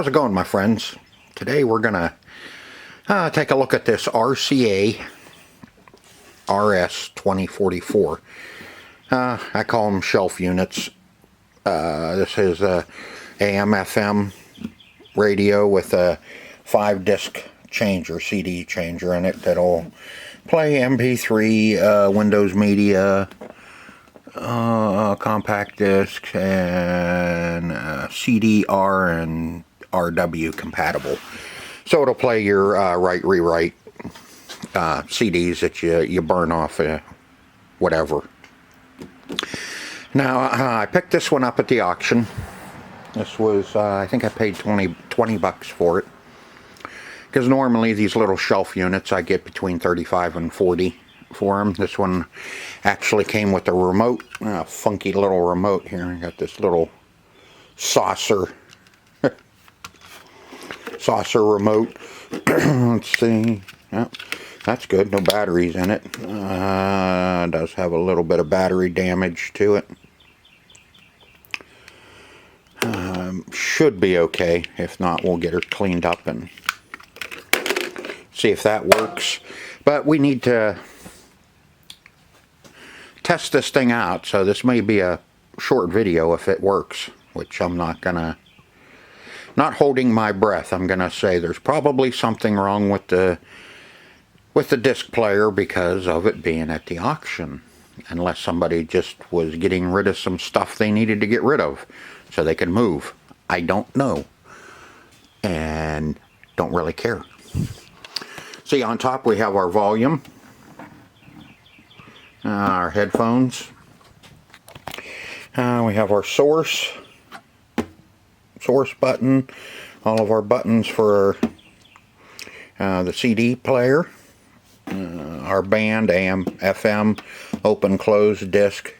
How's it going, my friends? Today we're gonna take a look at this RCA RS2044. I call them shelf units. This is a AM/FM radio with a 5-disc changer, CD changer in it that'll play MP3, Windows Media, compact discs, and CD-R and RW compatible. So it'll play your write-rewrite CDs that you burn off, whatever. Now, I picked this one up at the auction. This was, I think I paid 20 bucks for it. Because normally these little shelf units I get between 35 and 40 for them. This one actually came with a remote, a funky little remote here. I got this little saucer remote. Let's see. Yep, that's good. No batteries in it. Does have a little bit of battery damage to it. Should be okay. If not, we'll get her cleaned up and see if that works. But we need to test this thing out, so this may be a short video if it works, which I'm not holding my breath. I'm gonna say there's probably something wrong with the disc player because of it being at the auction, unless somebody just was getting rid of some stuff they needed to get rid of so they could move. I don't know, and don't really care. See, on top we have our volume, our headphones, we have our source button, all of our buttons for the CD player, our band, AM, FM, open, close, disc.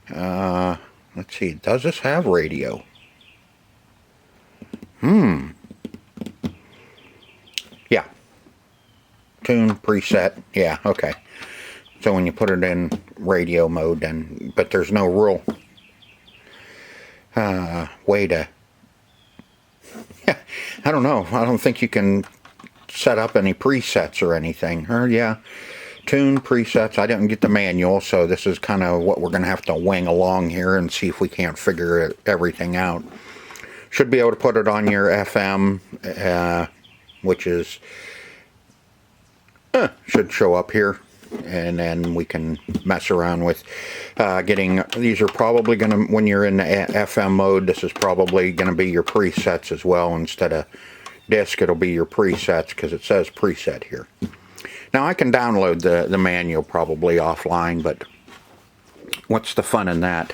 Let's see, does this have radio? Yeah. Tune, preset, yeah, okay. So when you put it in radio mode, then, but there's no real way to, I don't know, I don't think you can set up any presets or anything. Or yeah, tune, presets. I didn't get the manual, so this is kind of what we're going to have to wing along here and see if we can't figure everything out. Should be able to put it on your FM, which is, should show up here. And then we can mess around with getting, these are probably going to, when you're in the FM mode, this is probably going to be your presets as well. Instead of disc, it'll be your presets because it says preset here. Now I can download the manual probably offline, but what's the fun in that?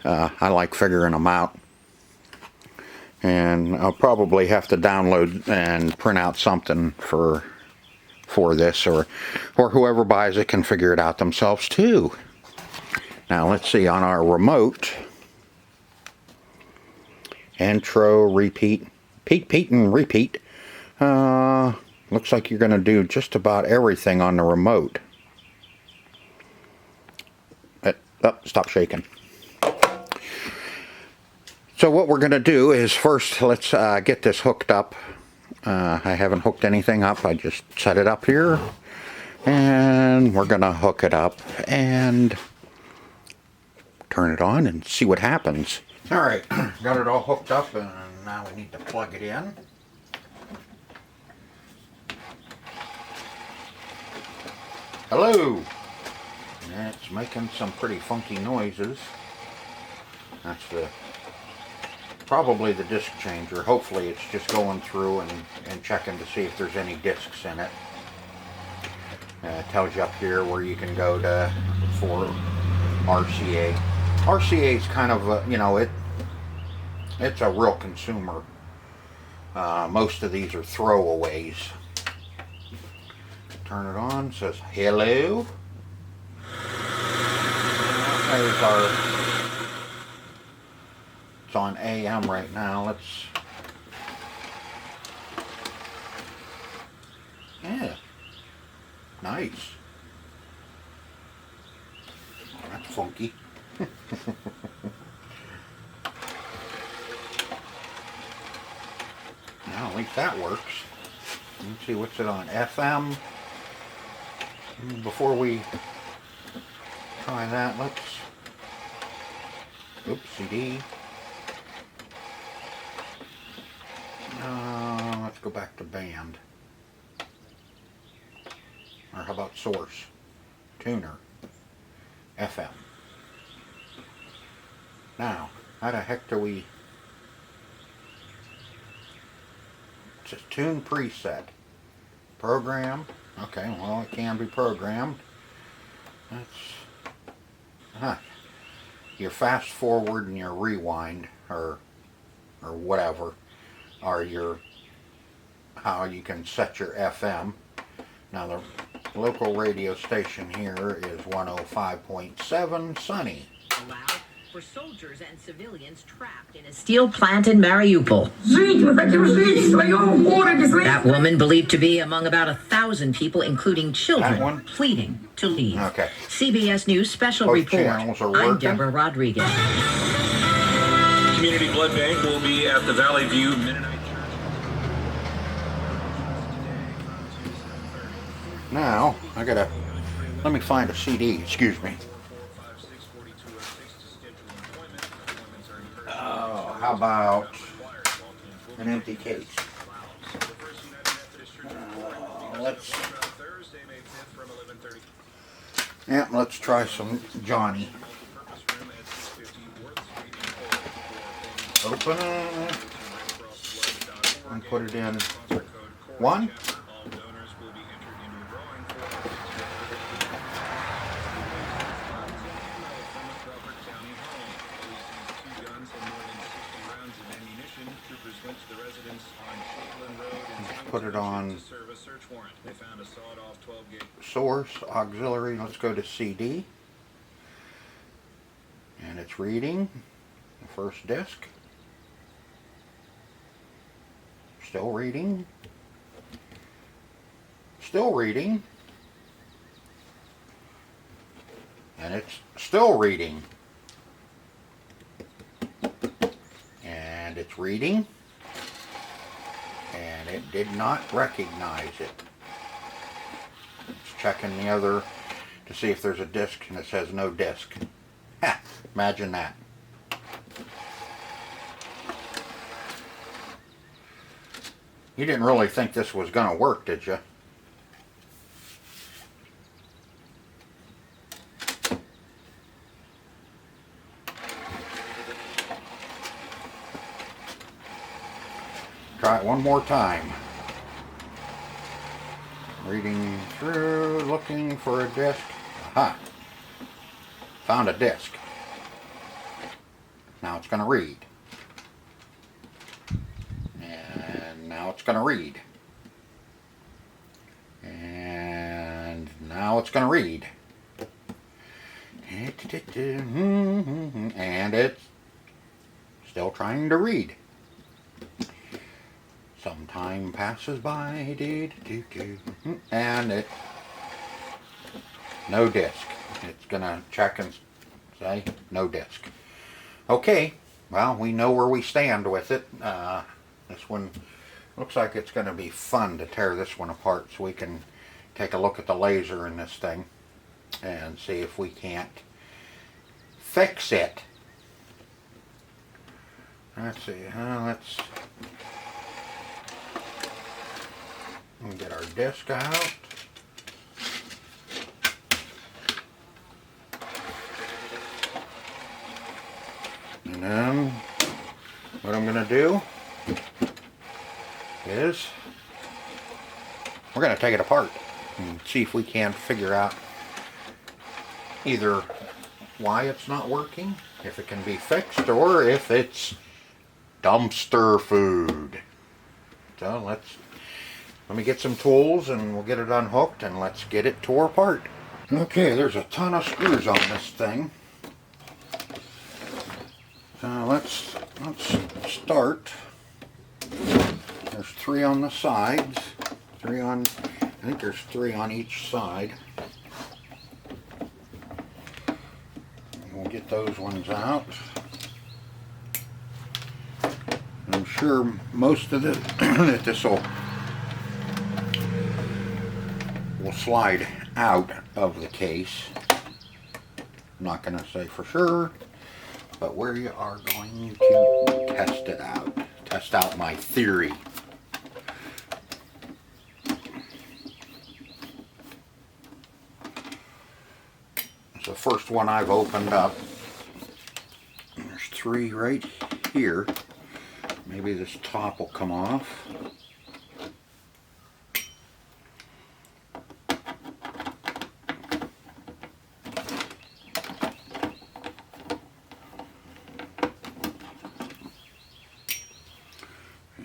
I like figuring them out. And I'll probably have to download and print out something for this, or whoever buys it can figure it out themselves too. Now let's see, on our remote, intro, repeat, peat and repeat. Looks like you're going to do just about everything on the remote. Stop shaking. So what we're going to do is first let's get this hooked up. I haven't hooked anything up. I just set it up here, and we're going to hook it up and turn it on and see what happens. Alright, got it all hooked up, and now we need to plug it in. Hello! And it's making some pretty funky noises. That's probably the disc changer. Hopefully it's just going through and checking to see if there's any discs in it. It tells you up here where you can go to for RCA. RCA is kind of, you know, it's a real consumer. Most of these are throwaways. Turn it on, it says hello. There's our, it's on AM right now. Let's, yeah, nice. That's funky. that works. Let's see, what's it on? FM. Before we try that, let's... Oops, CD. Let's go back to band. Or how about source? Tuner. FM. Now, how the heck do we... It says tune preset. Program. Okay, well, it can be programmed. That's... Your fast forward and your rewind, or whatever, are your... how you can set your FM. Now, the local radio station here is 105.7 Sunny. Allowed for soldiers and civilians trapped in a steel plant in Mariupol. That woman believed to be among about 1,000 people, including children, pleading to leave. Okay. CBS News special Both report. channels are I'm working. Deborah Rodriguez. Community Blood Bank will be at the Valley View Mennonite Church. Now, I gotta... Let me find a CD, excuse me. Oh, how about an empty case? Let's try some Johnny. Open it and put it in one. Put it on source, auxiliary. Let's go to CD. And it's reading the first disc. Still reading. Still reading. And it's still reading. And it's reading. And it did not recognize it. It's checking the other to see if there's a disc, and it says no disc. Ha! Imagine that. You didn't really think this was going to work, did you? Try it one more time. Reading through, looking for a disc. Aha! Found a disc. Now it's going to read. And now it's going to read. And now it's going to read. And it's still trying to read. Some time passes by, and it, no disc. It's gonna check and say no disc. Okay, well, we know where we stand with it. This one looks like it's gonna be fun to tear this one apart, so we can take a look at the laser in this thing and see if we can't fix it. Let's see, let's get our disc out. And then what I'm going to do is we're going to take it apart and see if we can figure out either why it's not working, if it can be fixed, or if it's dumpster food. So let me get some tools and we'll get it unhooked and let's get it tore apart. Okay, there's a ton of screws on this thing. So let's start. There's 3 on the sides. I think there's 3 on each side. And we'll get those ones out. There sure most of it that this will slide out of the case. I'm not going to say for sure, but we are going to test it out. Test out my theory. It's the first one I've opened up. There's 3 right here. Maybe this top will come off.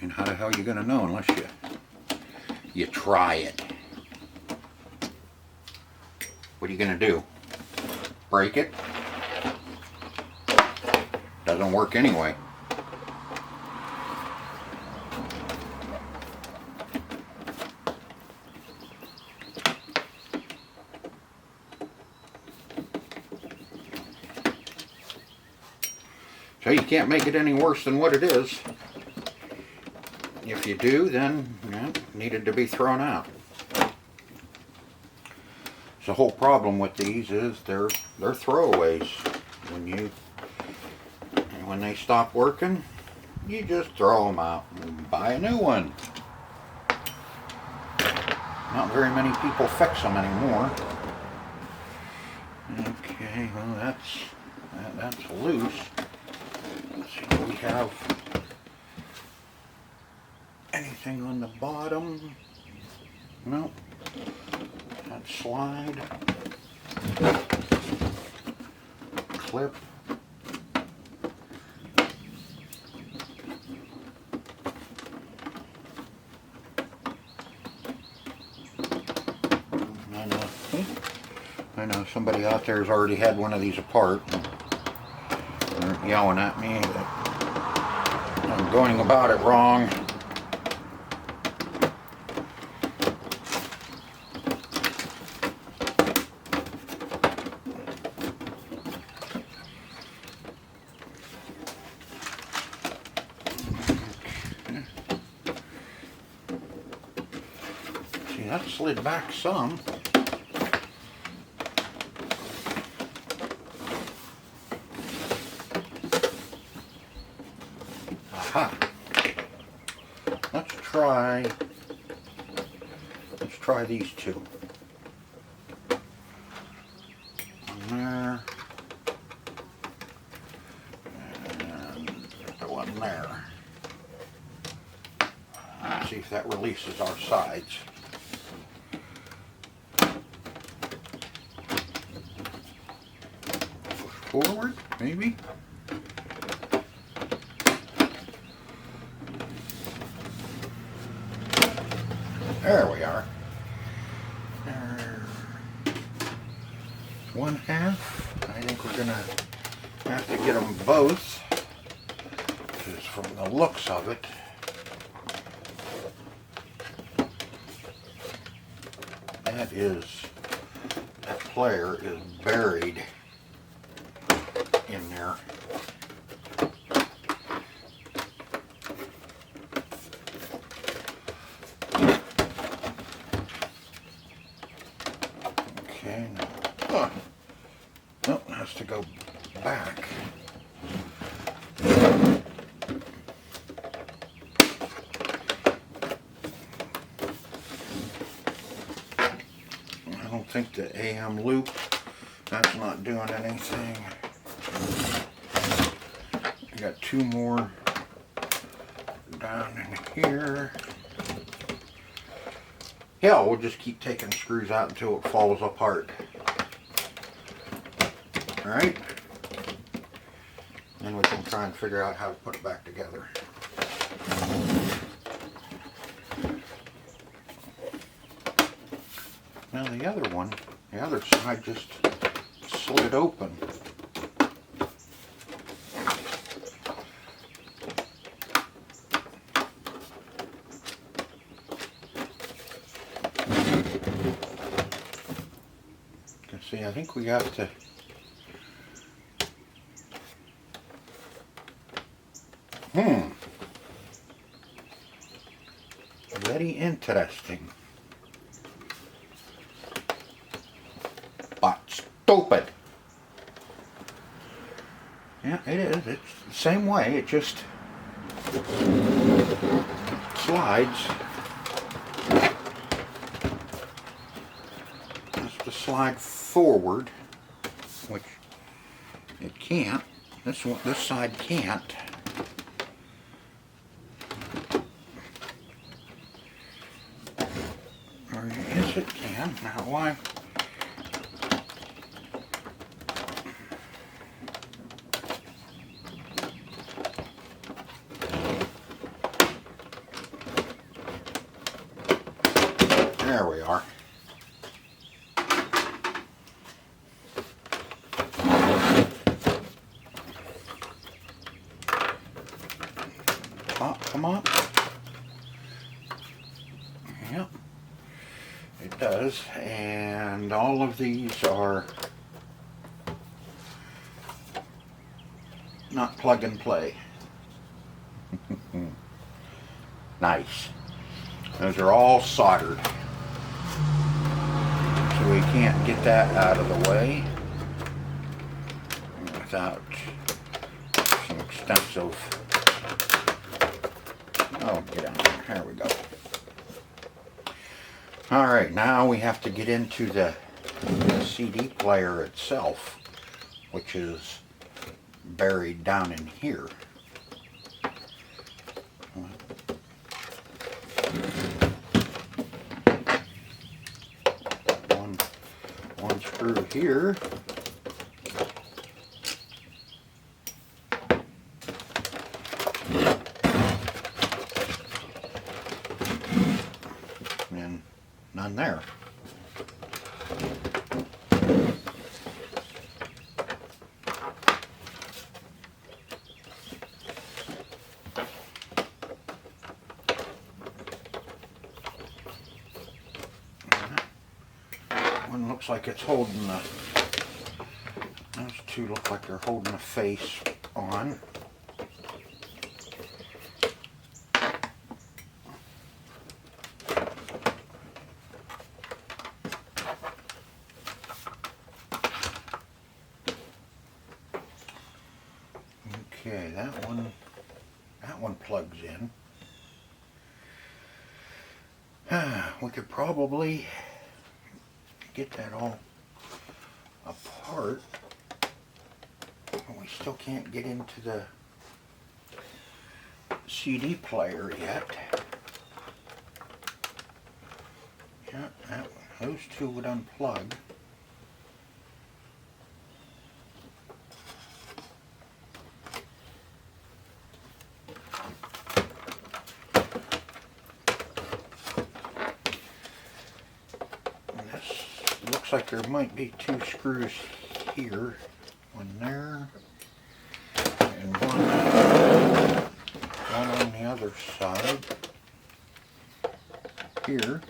And how the hell are you going to know unless you try it? What are you going to do? Break it? Doesn't work anyway. So you can't make it any worse than what it is. If you do, then it needed to be thrown out. So the whole problem with these is they're throwaways. When they stop working, you just throw them out and buy a new one. Not very many people fix them anymore. Okay, well that's loose. Let's see, do we have anything on the bottom? Nope. That slide. Clip. I know somebody out there has already had one of these apart. They're yelling at me that I'm going about it wrong. See, that slid back some. Aha. Let's try these two. One there. And one there. Let's see if that releases our sides. Push forward, maybe? There we are. One half. I think we're gonna have to get them both, because from the looks of it, that player is buried in there. Okay, no. Nope, it has to go back. I don't think the AM loop, that's not doing anything. I got 2 more down in here. Yeah, we'll just keep taking screws out until it falls apart. Alright? Then we can try and figure out how to put it back together. Now the other one, the other side just slid open. See, I think we have to Very interesting. But stupid. Yeah, it is. It's the same way. It just slides. Just to slide forward, which it can't. This side can't. Or yes, it can. Now why? There we are. Top come up. Yep, it does. And all of these are not plug and play. Nice. Those are all soldered. So we can't get that out of the way without some extensive, oh, get out there, there we go. Alright, now we have to get into the CD player itself, which is buried down in here. One screw here. And none there. One looks like it's holding the, those two look like they're holding the face on. Okay, that one plugs in. We could probably get that all apart, but we still can't get into the CD player yet. Yeah, those two would unplug. Looks like there might be two screws here, one there, and one on the other side here.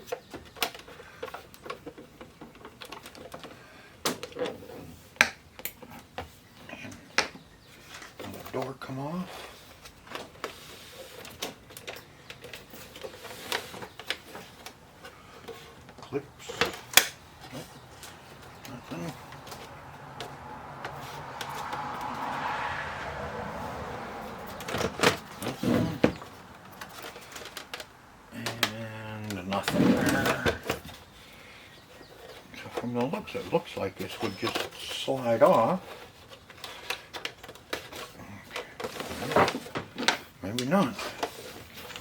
And will the door come off? Clips. Nothing. And nothing there. So from the looks, it looks like this would just slide off. Okay. Maybe not.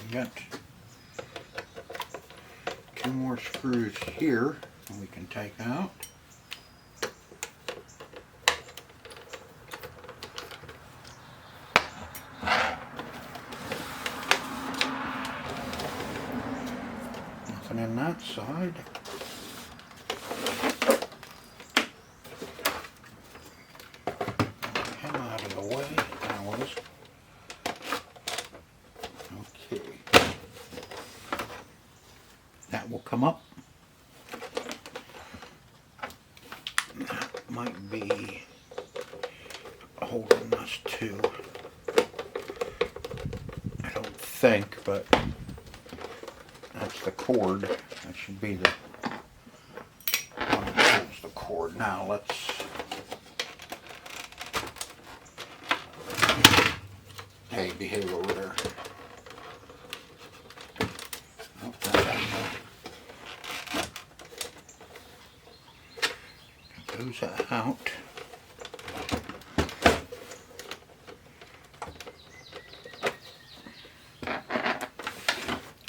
We got two more screws here we can take out. Nothing in that side. Him out of the way. That was. Okay. That will come up. That might be holding us to. I don't think, but that's the cord. That should be the one that pulls the cord. Now let's hey, behave over there. Oh, get those out.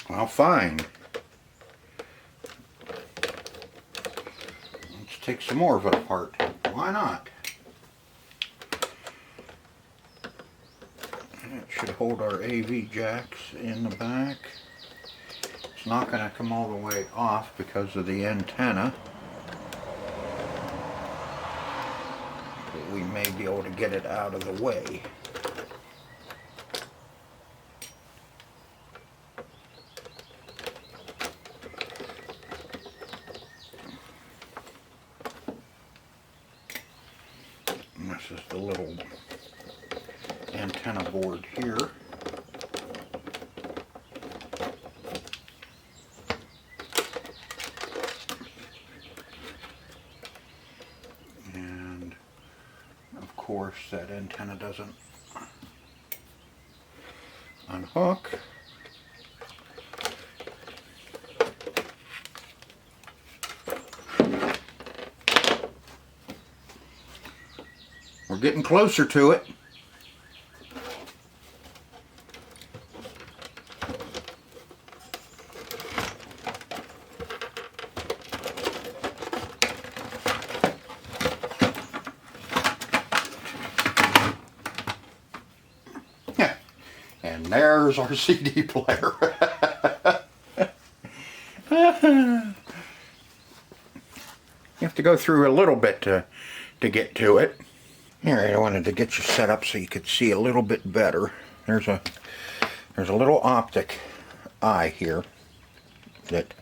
Well, fine. Let's take some more of it apart. Why not? It should hold our AV jacks in the back. It's not going to come all the way off because of the antenna. But we may be able to get it out of the way. And this is the little antenna board here. And of course that antenna doesn't unhook. We're getting closer to it. And there's our CD player. You have to go through a little bit to get to it. Alright, I wanted to get you set up so you could see a little bit better. There's a little optic eye here that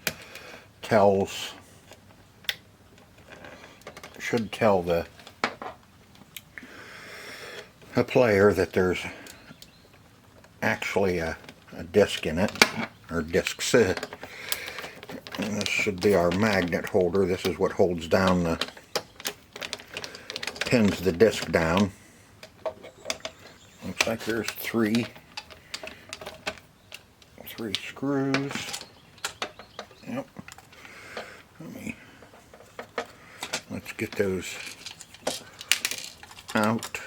should tell the player that there's actually a disc in it, or discs. And this should be our magnet holder. This is what holds down pins the disc down. Looks like there's three screws. Yep. Let's get those out.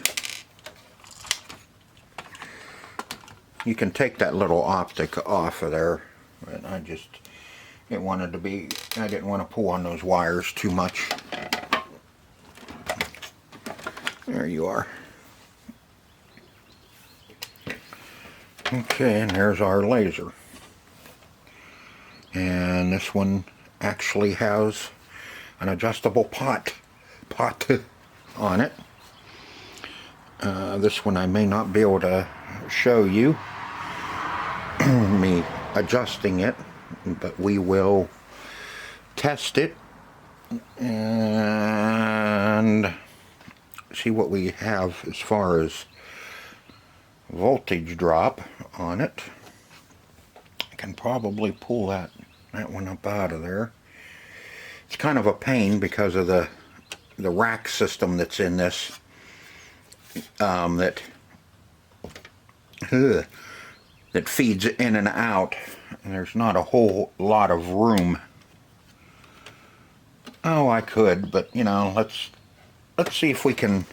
You can take that little optic off of there, but I didn't want to pull on those wires too much. There you are. Okay, and there's our laser. And this one actually has an adjustable pot on it. This one I may not be able to show you me adjusting it, but we will test it and see what we have as far as voltage drop on it. I can probably pull that one up out of there. It's kind of a pain because of the rack system that's in this, that feeds in and out, and there's not a whole lot of room. Oh, I could, but you know, let's see if we can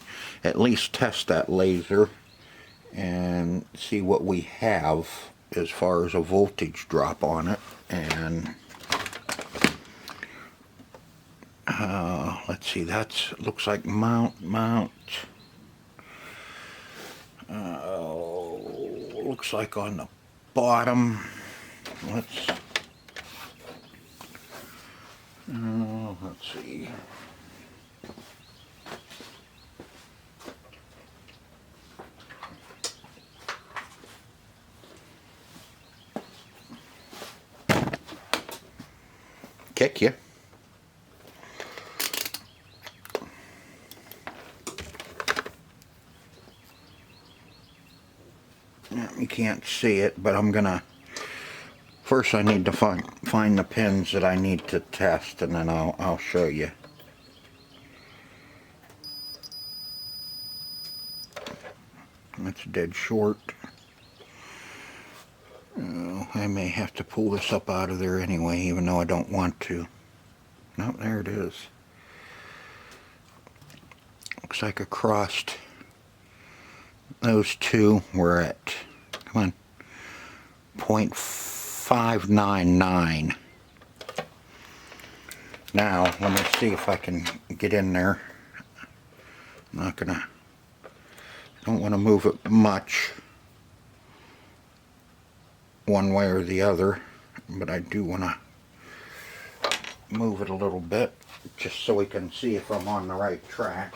at least test that laser and see what we have as far as a voltage drop on it. And let's see, looks like mount. Looks like on the bottom. Let's see. Kick you. You can't see it, but I'm gonna First I need to find the pins that I need to test, and then I'll show you. That's dead short. I may have to pull this up out of there anyway, even though I don't want to. Nope, there it is. Looks like across those two we're at, come on, 0.599. Now, let me see if I can get in there. I'm not gonna, don't want to move it much one way or the other, but I do want to move it a little bit just so we can see if I'm on the right track.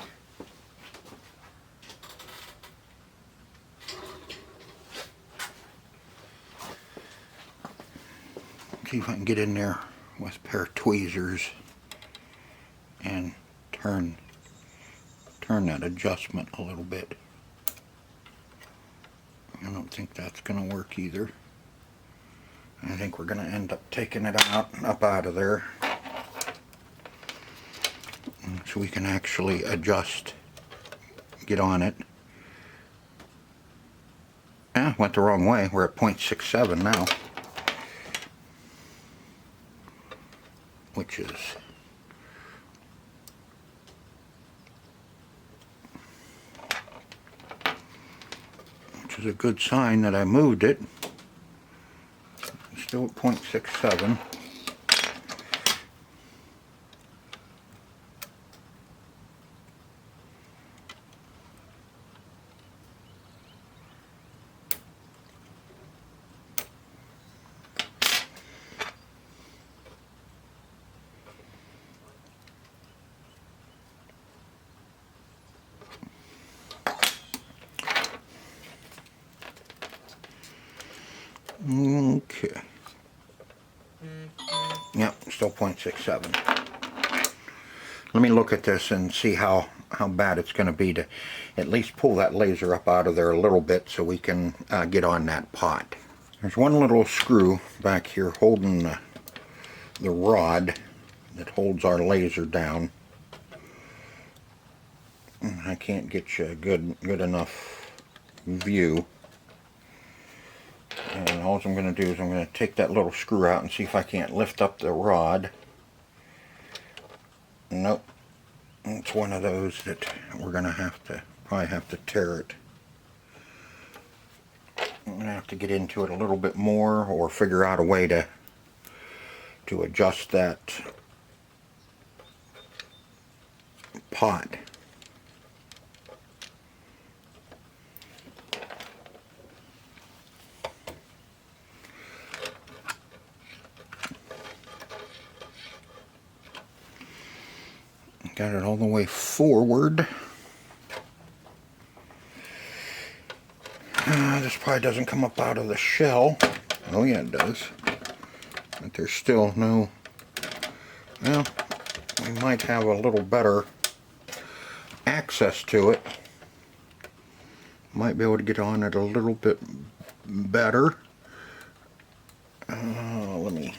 See if I can get in there with a pair of tweezers and turn that adjustment a little bit. I don't think that's going to work either. I think we're going to end up taking it up out of there, so we can actually adjust, get on it. Went the wrong way. We're at 0.67 now, which is a good sign that I moved it. Still at 0.67. Okay. Yep, still 0.67. Let me look at this and see how bad it's going to be to at least pull that laser up out of there a little bit so we can get on that pot. There's one little screw back here holding the rod that holds our laser down. I can't get you a good enough view. And all I'm going to do is I'm going to take that little screw out and see if I can't lift up the rod. Nope. It's one of those that we're going to probably have to tear it. I'm going to have to get into it a little bit more, or figure out a way to adjust that pot. Got it all the way forward. This probably doesn't come up out of the shell. Oh yeah, it does. But there's still no... Well, we might have a little better access to it. Might be able to get on it a little bit better. Let me...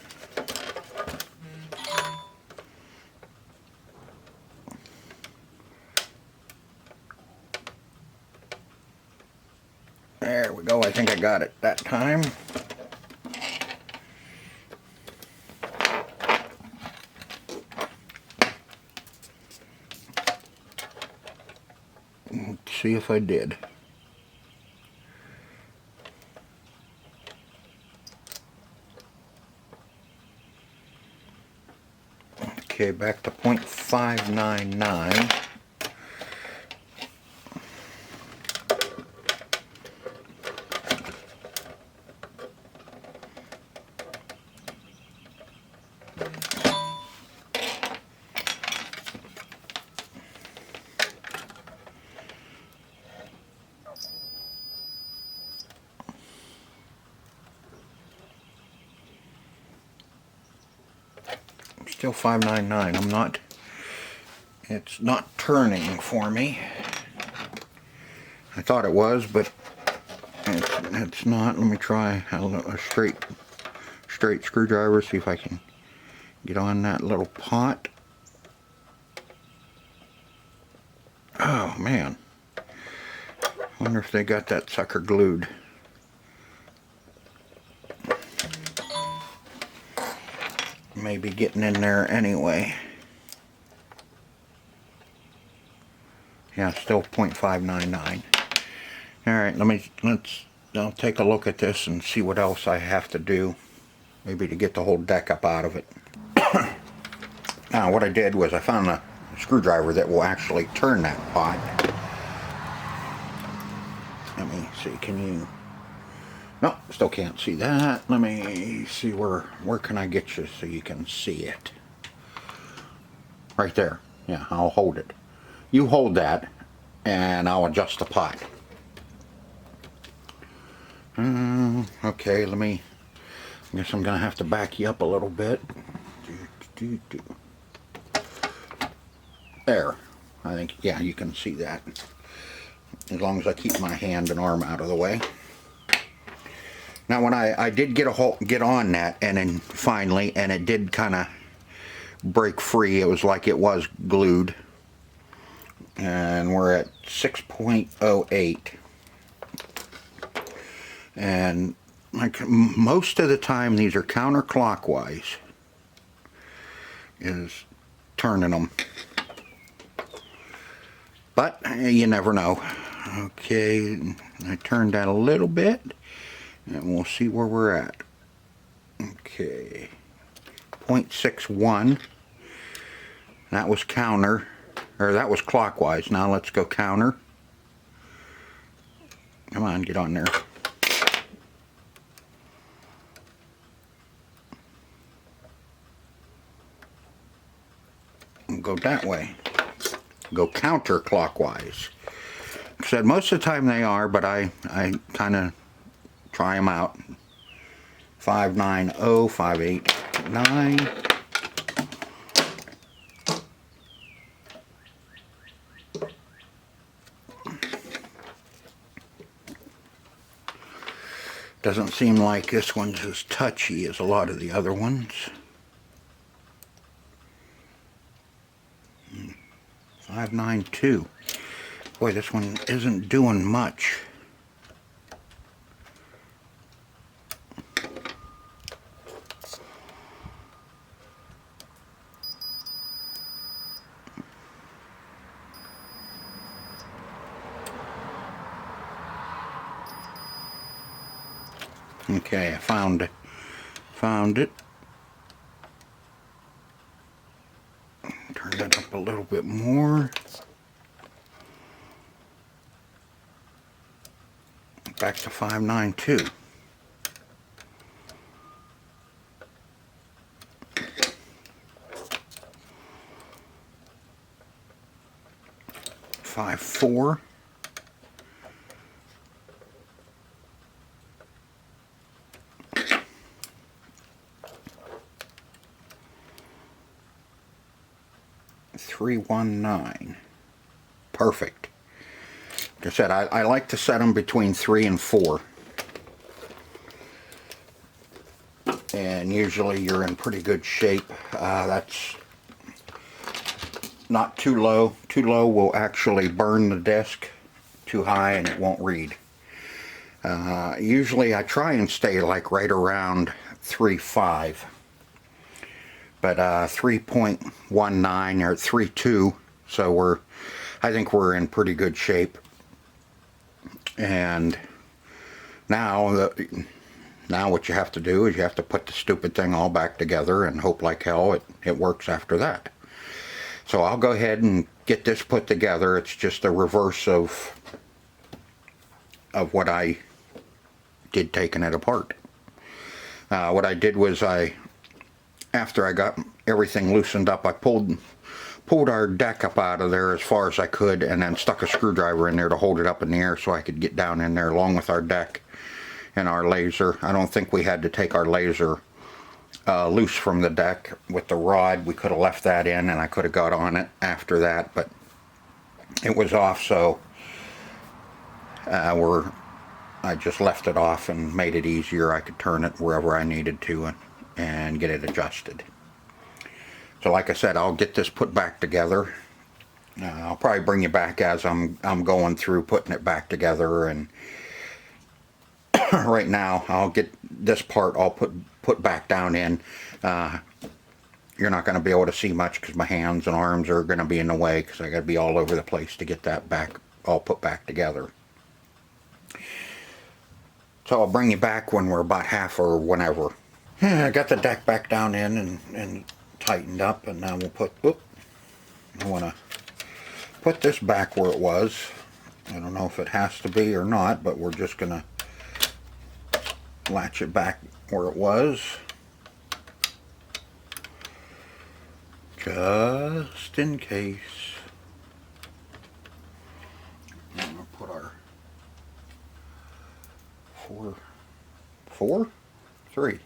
There we go. I think I got it that time. Let's see if I did. Okay, back to 0.599. Still 599. I'm not, it's not turning for me. I thought it was, but it's not. Let me try a straight screwdriver, see if I can get on that little pot. Oh man, wonder if they got that sucker glued. Maybe getting in there anyway. Yeah, still 0.599. Alright, I'll take a look at this and see what else I have to do. Maybe to get the whole deck up out of it. Now what I did was I found a screwdriver that will actually turn that pot. Let me see, can you... No, still can't see that. Let me see where can I get you so you can see it. Right there. Yeah, I'll hold it. You hold that and I'll adjust the pot. Okay, I guess I'm gonna have to back you up a little bit. There. I think, yeah, you can see that. As long as I keep my hand and arm out of the way. Now when I did get on that, and then finally, and it did kind of break free. It was like it was glued. And we're at 6.08. And like most of the time these are counterclockwise, is turning them. But you never know. Okay, I turned that a little bit and we'll see where we're at. Okay, 0.61. That was counter, or that was clockwise. Now let's go counter. Come on, get on there. Go that way. Go counterclockwise. Like I said, most of the time they are, but I kind of try them out. 590, 589. Doesn't seem like this one's as touchy as a lot of the other ones. 592. Boy, this one isn't doing much. Okay, I found it. Turn that up a little bit more. Back to 592. Five, 4. $319. Perfect. Like I said, I like to set them between 3 and 4. And usually you're in pretty good shape. That's not too low. Too low will actually burn the disc. Too high and it won't read. Usually I try and stay like right around 3.5. But 3.19 or 3.2, so I think we're in pretty good shape. And now what you have to do is you have to put the stupid thing all back together and hope like hell it works after that. So I'll go ahead and get this put together. It's just a reverse of what I did taking it apart. What I did was after I got everything loosened up, I pulled our deck up out of there as far as I could and then stuck a screwdriver in there to hold it up in the air so I could get down in there along with our deck and our laser. I don't think we had to take our laser loose from the deck with the rod. We could have left that in and I could have got on it after that, but it was off, so we're I just left it off and made it easier. I could turn it wherever I needed to and get it adjusted. So like I said, I'll get this put back together. I'll probably bring you back as I'm going through putting it back together, and right now I'll get this part all put back down in. You're not going to be able to see much because my hands and arms are going to be in the way because I got to be all over the place to get that back all put back together. So I'll bring you back when we're about half or whenever. I got the deck back down in and tightened up, and now we'll put, I want to put this back where it was. I don't know if it has to be or not, but we're just going to latch it back where it was. Just in case. I'm going to put our 3.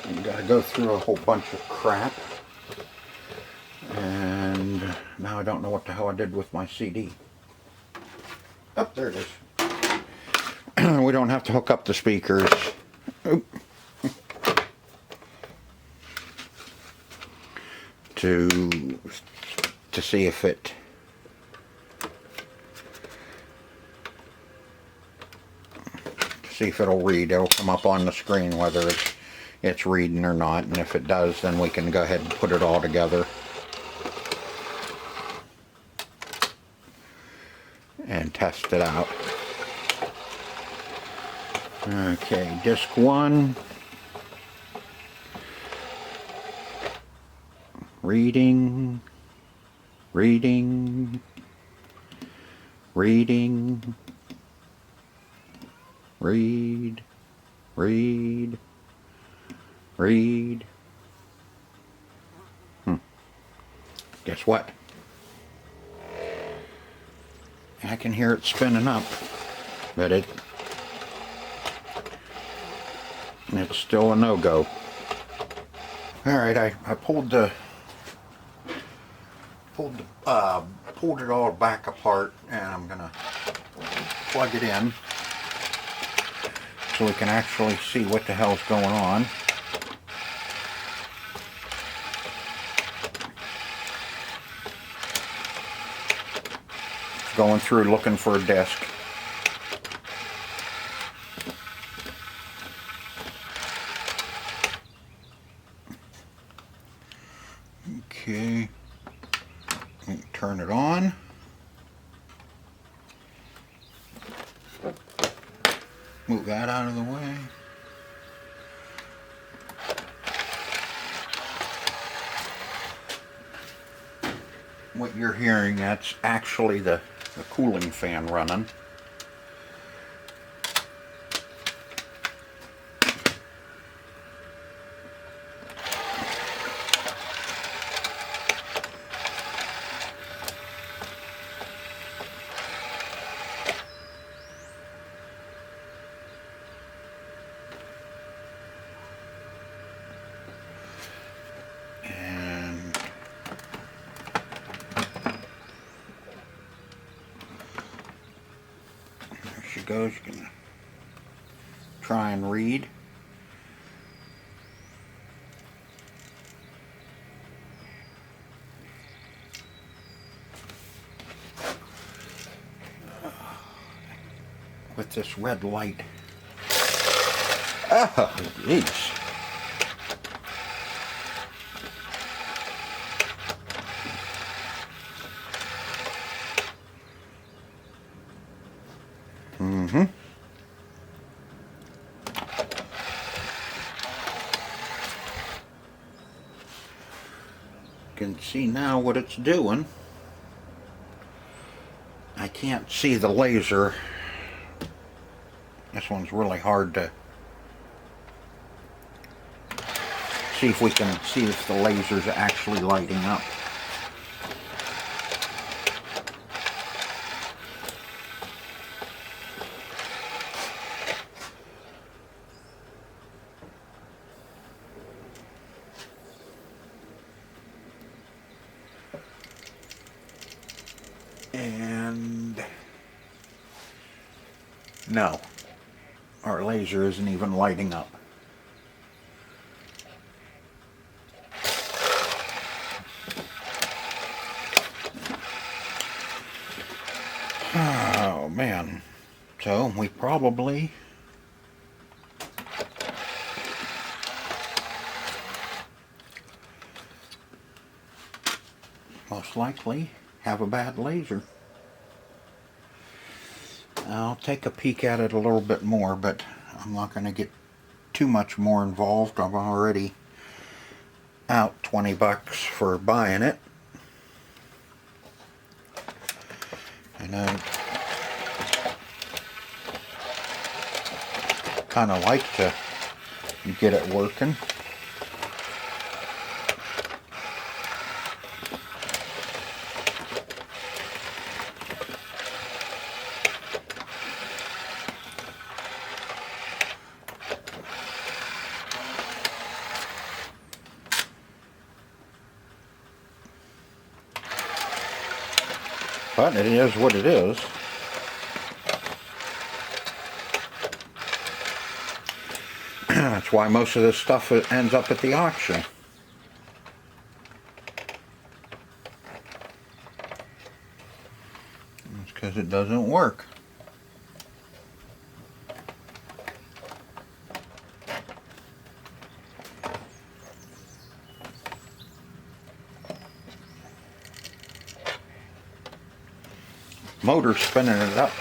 You gotta go through a whole bunch of crap, and now I don't know what the hell I did with my CD. Oh, there it is. We don't have to hook up the speakers. Oop. to see if it it'll read. It'll come up on the screen whether it's reading or not, and if it does, then we can go ahead and put it all together and test it out. Okay, disc 1, reading, read, Guess what? I can hear it spinning up, but and it's still a no-go. Alright, I pulled it all back apart, and I'm gonna plug it in so we can actually see what the hell's going on. Going through looking for a disc. Okay, turn it on. Move that out of the way. What you're hearing, that's actually the cooling fan running. And there she goes. You can try and read. With this red light. Oh, jeez. Mm-hmm. Can see now what it's doing. I can't see the laser. This one's really hard to see if we can see if the laser's actually lighting up. And no, our laser isn't even lighting up. Oh man, so we probably most likely have a bad laser. I'll take a peek at it a little bit more, but I'm not going to get too much more involved. I'm already out 20 bucks for buying it. And I kind of like to get it working. But it is what it is. That's why most of this stuff ends up at the auction. It's because it doesn't work. Motor spinning it up.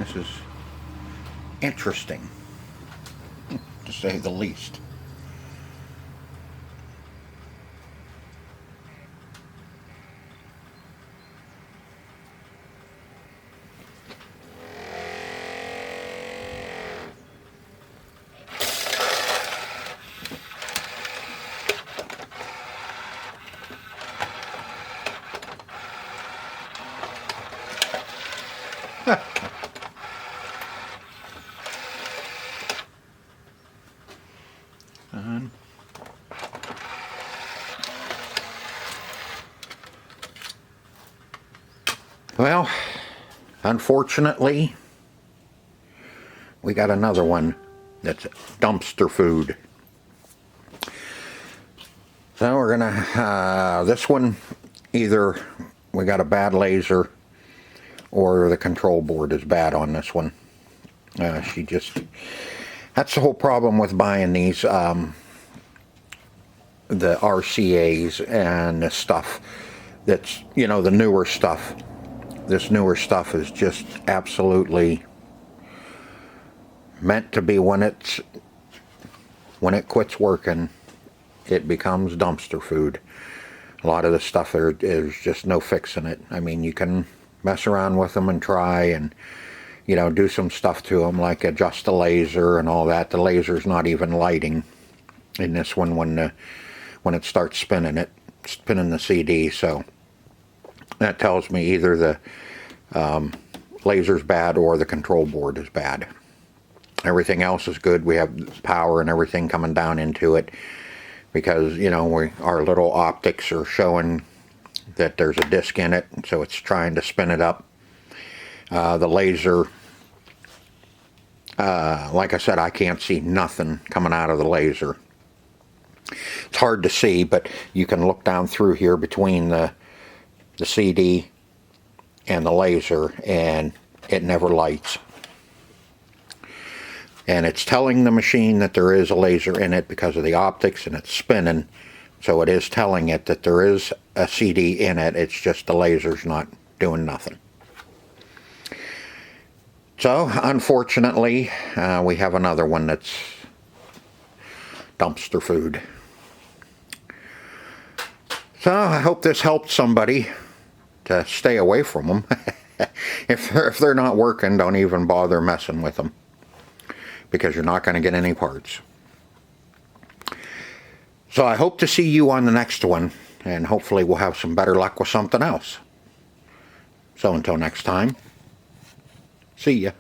This is interesting, to say the least. And well, unfortunately, we got another one that's dumpster food. So we're gonna, this one, either we got a bad laser or the control board is bad on this one. That's the whole problem with buying these, the RCAs and this stuff that's, you know, the newer stuff. This newer stuff is just absolutely meant to be, when it quits working, it becomes dumpster food. A lot of the stuff there's just no fixing it. I mean, you can mess around with them and try and, you know, do some stuff to them, like adjust the laser and all that. The laser's not even lighting in this one when it starts spinning the CD. So that tells me either the laser's bad or the control board is bad. Everything else is good. We have power and everything coming down into it, because, you know, our little optics are showing that there's a disc in it, so it's trying to spin it up. The laser, like I said, I can't see nothing coming out of the laser. It's hard to see, but you can look down through here between the CD and the laser, and it never lights. And it's telling the machine that there is a laser in it because of the optics, and it's spinning, so it is telling it that there is a CD in it. It's just the laser's not doing nothing. So unfortunately, we have another one that's dumpster food. So I hope this helped somebody to stay away from them. If they're not working, don't even bother messing with them, because you're not going to get any parts. So I hope to see you on the next one, and hopefully we'll have some better luck with something else. So until next time, see ya.